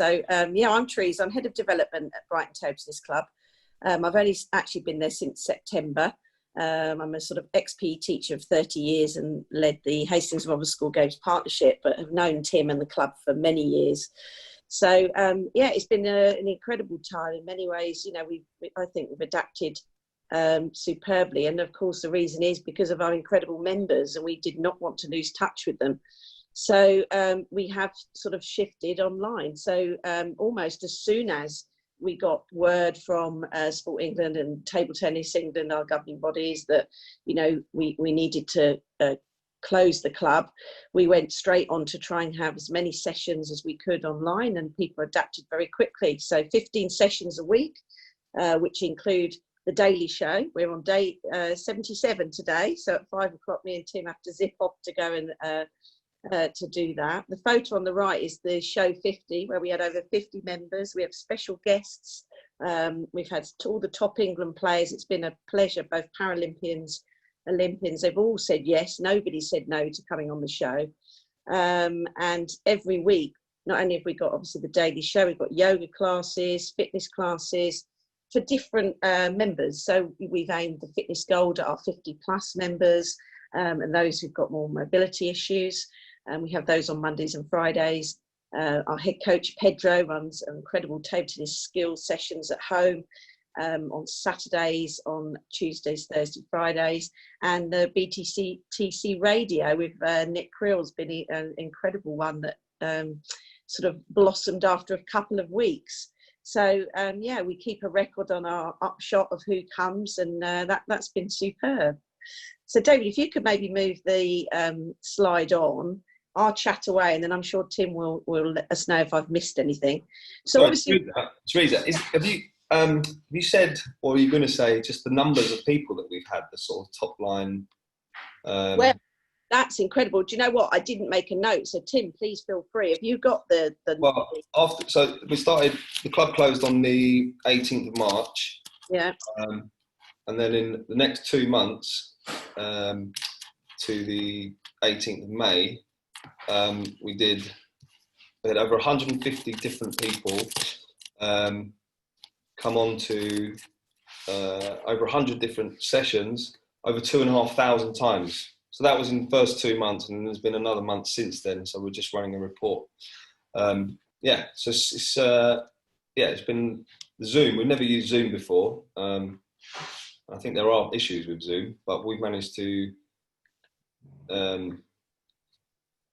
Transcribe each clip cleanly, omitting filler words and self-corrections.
So, yeah, I'm Theresa. I'm Head of Development at Brighton Table Tennis Club. I've only actually been there since September. I'm a sort of ex-PE teacher of 30 years and led the Hastings Rover School Games Partnership, but have known Tim and the club for many years. So, yeah, it's been an incredible time in many ways. You know, I think we've adapted superbly. And of course, the reason is because of our incredible members, and we did not want to lose touch with them. So we have sort of shifted online. So almost as soon as we got word from Sport England and Table Tennis England, our governing bodies, that, you know, we needed to close the club, we went straight on to try and have as many sessions as we could online, and people adapted very quickly. So 15 sessions a week, which include the daily show. We're on day 77 today. So at 5 o'clock, me and Tim have to zip off to go and to do that. The photo on the right is the show 50, where we had over 50 members. We have special guests. We've had all the top England players. It's been a pleasure, both Paralympians, Olympians. They've all said yes. Nobody said no to coming on the show. And every week, not only have we got obviously the daily show, we've got yoga classes, fitness classes for different members. So we've aimed the fitness gold at our 50 plus members and those who've got more mobility issues. We have those on Mondays and Fridays. Our head coach, Pedro, runs incredible table tennis skills sessions at home on Saturdays, on Tuesdays, Thursdays, Fridays. And the BTTC radio with Nick Crill's been an incredible one that sort of blossomed after a couple of weeks. So, yeah, we keep a record on our upshot of who comes, and that's been superb. So, David, if you could maybe move the slide on, I'll chat away, and then I'm sure Tim will let us know if I've missed anything. So, obviously, Theresa, have you said, or are you going to say, just the numbers of people that we've had, the sort of top line? Well, that's incredible. Do you know what? I didn't make a note, so Tim, please feel free. Have you got the? Well, so we started. The club closed on the 18th of March. Yeah. And then in the next 2 months, to the 18th of May, we had over 150 different people come on to over 100 different sessions, over 2,500 times. So that was in the first 2 months, and there's been another month since then. So we're just running a report. Yeah, so it's been Zoom. We've never used Zoom before. I think there are issues with Zoom, but we've managed to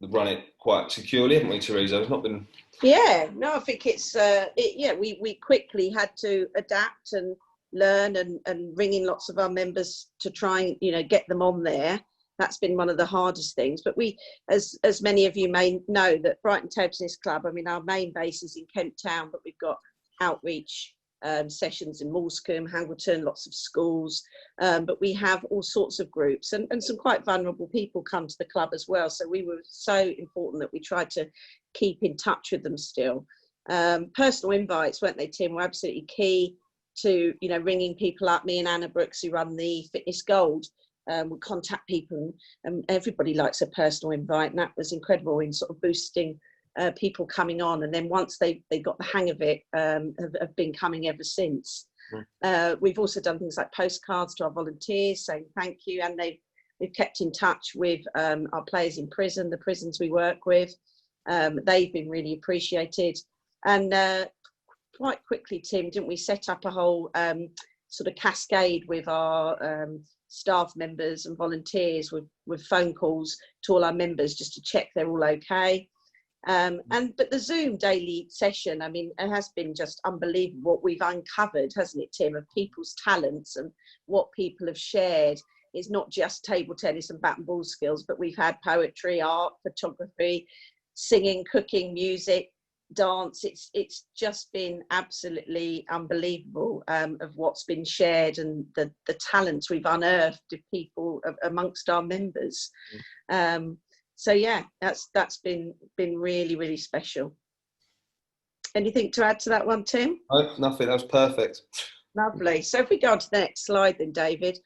run it quite securely, haven't we, Theresa? It's not been. Yeah, no, I think it's we quickly had to adapt and learn and ring in lots of our members to try and get them on there. That's been one of the hardest things. But we, as many of you may know, that Brighton Table Tennis Club, I mean, our main base is in Kent Town, but we've got outreach sessions in Moulscombe, Hangleton, lots of schools, but we have all sorts of groups and some quite vulnerable people come to the club as well. So we were so important that we tried to keep in touch with them still. Personal invites, weren't they, Tim, were absolutely key to, ringing people up. Me and Anna Brooks, who run the Fitness Gold, would contact people, and everybody likes a personal invite, and that was incredible in sort of boosting people coming on. And then once they got the hang of it, have been coming ever since. We've also done things like postcards to our volunteers saying thank you, and we've kept in touch with our players in prison, the prisons we work with. They've been really appreciated. And quite quickly, Tim, didn't we set up a whole sort of cascade with our staff members and volunteers with phone calls to all our members just to check they're all okay. But the Zoom daily session, I mean, it has been just unbelievable what we've uncovered, hasn't it, Tim, of people's talents and what people have shared. It's not just table tennis and bat and ball skills, but we've had poetry, art, photography, singing, cooking, music, dance. It's just been absolutely unbelievable of what's been shared and the talents we've unearthed of people amongst our members. So yeah, that's been really, really special. Anything to add to that one, Tim? No, nothing. That was perfect. Lovely. So if we go on to the next slide then, David.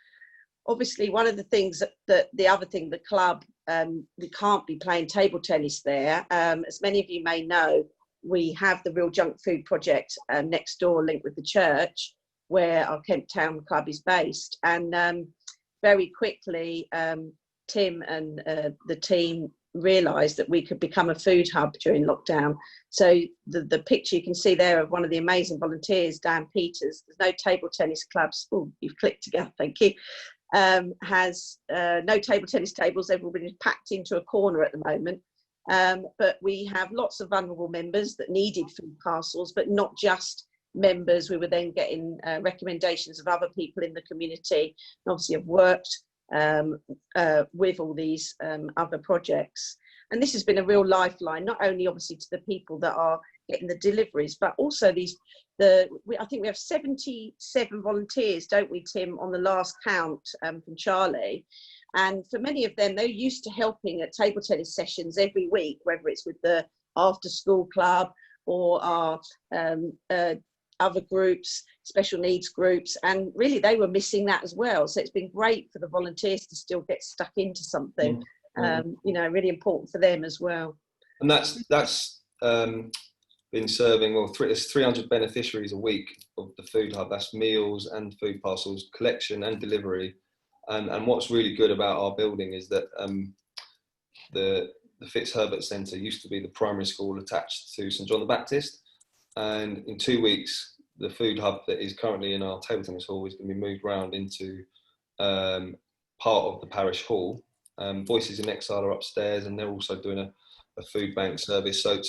Obviously, one of the things that the other thing, the club, we can't be playing table tennis there. As many of you may know, we have the Real Junk Food Project next door, linked with the church, where our Kent Town Club is based. And very quickly, Tim and the team realised that we could become a food hub during lockdown. So the picture you can see there of one of the amazing volunteers, Dan Peters, there's no table tennis clubs. Oh, you've clicked together, thank you. Has no table tennis tables. They've all been packed into a corner at the moment. But we have lots of vulnerable members that needed food parcels, but not just members. We were then getting recommendations of other people in the community, and obviously have worked with all these other projects. And this has been a real lifeline, not only obviously to the people that are getting the deliveries, but also I think we have 77 volunteers, don't we, Tim, on the last count from Charlie. And for many of them, they're used to helping at table tennis sessions every week, whether it's with the after school club or our other groups, special needs groups, and really they were missing that as well. So it's been great for the volunteers to still get stuck into something, you know, really important for them as well. And that's been serving, well, there's 300 beneficiaries a week of the food hub. That's meals and food parcels, collection and delivery. And what's really good about our building is that the Fitzherbert Centre used to be the primary school attached to St John the Baptist. And in 2 weeks, the food hub that is currently in our table tennis hall is going to be moved around into part of the parish hall. Voices in Exile are upstairs, and they're also doing a food bank service. So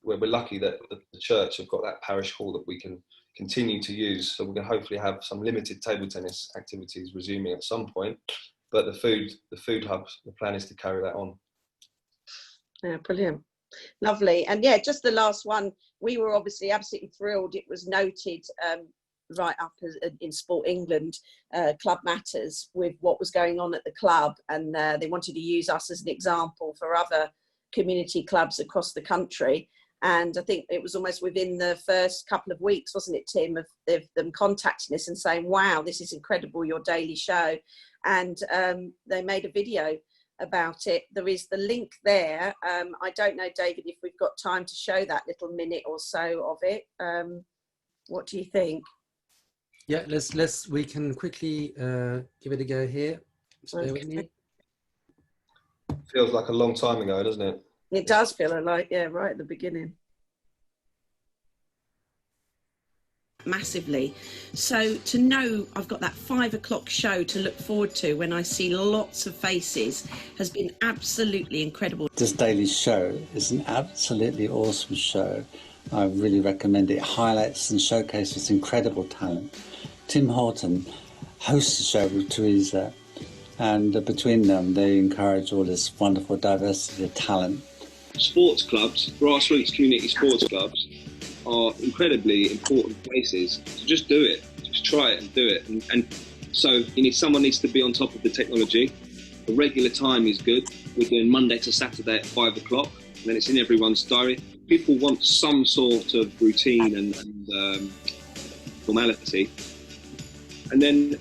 we're lucky that the church have got that parish hall that we can continue to use. So we're going to hopefully have some limited table tennis activities resuming at some point. But the food hub, the plan is to carry that on. Yeah, brilliant. Lovely. And yeah, just the last one, we were obviously absolutely thrilled. It was noted right up in Sport England, Club Matters, with what was going on at the club, and they wanted to use us as an example for other community clubs across the country. And I think it was almost within the first couple of weeks, wasn't it, Tim, of them contacting us and saying, wow, this is incredible, your daily show. And they made a video about it. There is the link there. I don't know, David, if we've got time to show that little minute or so of it. What do you think? Yeah, we can quickly give it a go here. Just bear with me. Feels like a long time ago, doesn't it? It does feel like, yeah, right at the beginning. Massively. So to know I've got that 5 o'clock show to look forward to when I see lots of faces has been absolutely incredible. This daily show is an absolutely awesome show. I really recommend it. It highlights and showcases incredible talent. Tim Holtam hosts the show with Theresa, and between them they encourage all this wonderful diversity of talent. Sports clubs, grassroots community sports clubs, are incredibly important places. So just do it, just try it and do it. And so someone needs to be on top of the technology. A regular time is good. We're doing Monday to Saturday at 5 o'clock, and then it's in everyone's diary. People want some sort of routine and formality. And then,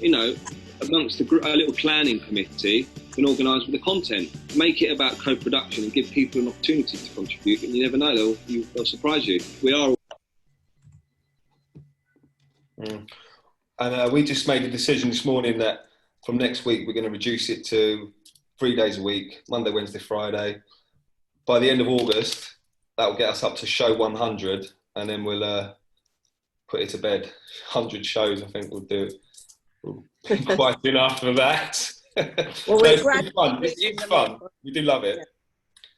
amongst a little planning committee, can organise with the content. Make it about co-production and give people an opportunity to contribute, and you never know, they'll surprise you. We are. And we just made a decision this morning that from next week we're going to reduce it to 3 days a week, Monday, Wednesday, Friday. By the end of August, that will get us up to show 100, and then we'll put it to bed. 100 shows, I think we'll do. We'll be quite soon after that. Well, it's been fun. It's fun. We do love it.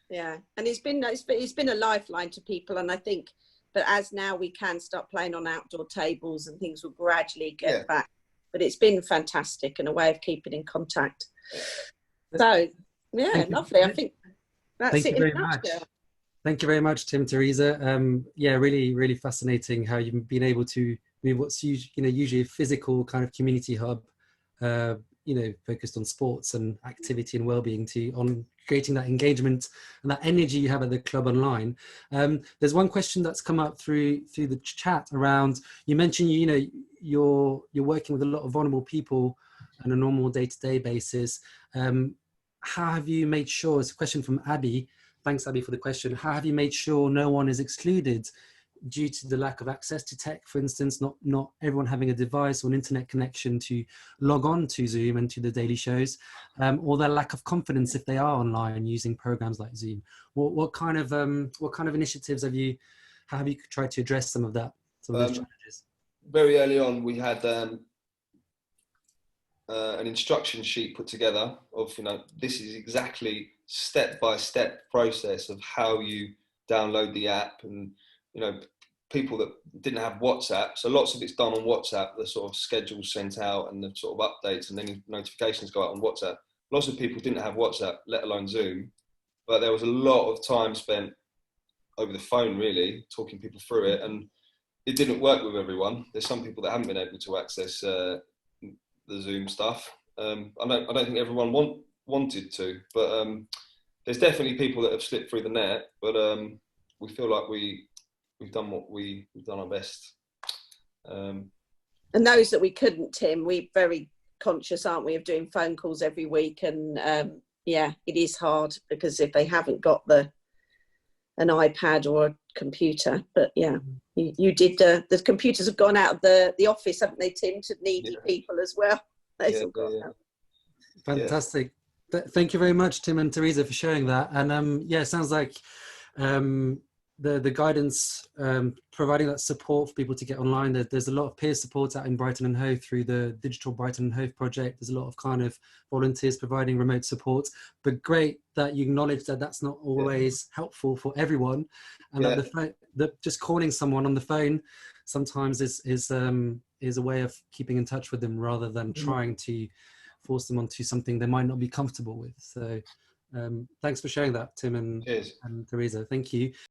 Yeah, and it's been a lifeline to people, and I think. But as now we can start playing on outdoor tables and things will gradually get back. But it's been fantastic and a way of keeping in contact. So, yeah, lovely. I think that's it in a nutshell. Thank you very much, Tim, Theresa. Yeah, really, really fascinating how you've been able to move what's usually a physical kind of community hub, focused on sports and activity and well-being on creating that engagement and that energy you have at the club online. There's one question that's come up through the chat around, you mentioned, you're working with a lot of vulnerable people on a normal day-to-day basis. How have you made sure, it's a question from Abby, thanks, Abby, for the question. How have you made sure no one is excluded due to the lack of access to tech, for instance, not everyone having a device or an internet connection to log on to Zoom and to the daily shows, or their lack of confidence if they are online using programs like Zoom? What kind of initiatives have you tried to address some of those challenges? Very early on, we had an instruction sheet put together of, this is exactly step-by-step process of how you download the app, and people that didn't have WhatsApp, so lots of it's done on WhatsApp, the sort of schedules sent out and the sort of updates and then notifications go out on WhatsApp. Lots of people didn't have WhatsApp, let alone Zoom, but there was a lot of time spent over the phone, really, talking people through it, and it didn't work with everyone. There's some people that haven't been able to access the Zoom stuff. I don't think everyone wanted to, but there's definitely people that have slipped through the net, but we feel like we've done our best. And those that we couldn't, Tim, we're very conscious, aren't we, of doing phone calls every week, and yeah, it is hard because if they haven't got an iPad or a computer, but yeah, you did. The computers have gone out of the office, haven't they, Tim, to needy people as well. Fantastic. Thank you very much, Tim and Theresa, for sharing that. And yeah, it sounds like the guidance, providing that support for people to get online. There's a lot of peer support out in Brighton and Hove through the digital Brighton and Hove project. There's a lot of kind of volunteers providing remote support, but great that you acknowledge that that's not always helpful for everyone, and that just calling someone on the phone sometimes is a way of keeping in touch with them rather than trying to force them onto something they might not be comfortable with. So thanks for sharing that, Tim and Theresa. Thank you.